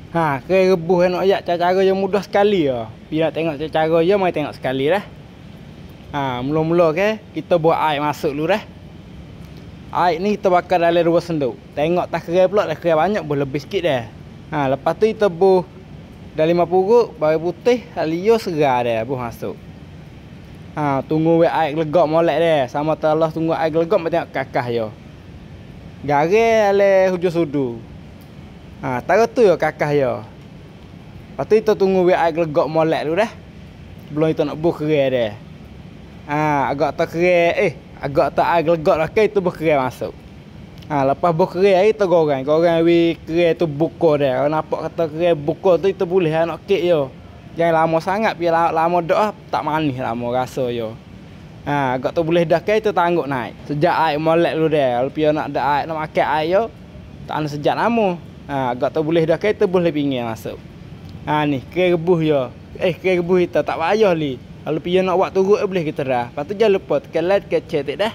Ha, kira rebus nak ayat cara yang mudah sekali ya. Biar nak tengok cara je mai tengok sekali dah. Ha, mula-mula ke kita buat air masuk dulu dah. Air ni kita bakar dalam 2 senduk. Tengok tak kira pula dah kira banyak boleh lebih sikit dah. Ha, lepas tu kita buh dah 5 puruk bawang putih, alio segar dah buh masuk. Ha, tunggu air gelegak molek dah. Sama telah tunggu air gelegak mai tengok kakah yo. Garing ale hujung sudu. Ha, taruh tu yo kakah yo. Lepas tu kita tunggu air gelegak molek dulu dah. Sebelum kita nak buh kerai dah. Ha, agak tak kerai agak tak air gelegak dah ke itu buh kerai masuk. Ha, lepas buh kerai kita goreng. Goreng wi kerai tu buka dah. Kalau nampak kata kerai buka tu kita boleh nak kek yo. Jangan lama sangat biar lama dak tak manis lama rasa yo. Ha, agak tu boleh dah ke itu tangguk naik. Sejak air molek dulu dah. Kalau pian nak dak air nak makan air yo tak ada sejak lama. Ha, agak tu boleh dah ke itu boleh pingin masuk. Ha ni kerai rebus yo. Kerai rebus kita tak payah li. Kalau pian nak buat turut boleh kita dah. Lepas tu jangan lupa tekan like, tekan share tak dah.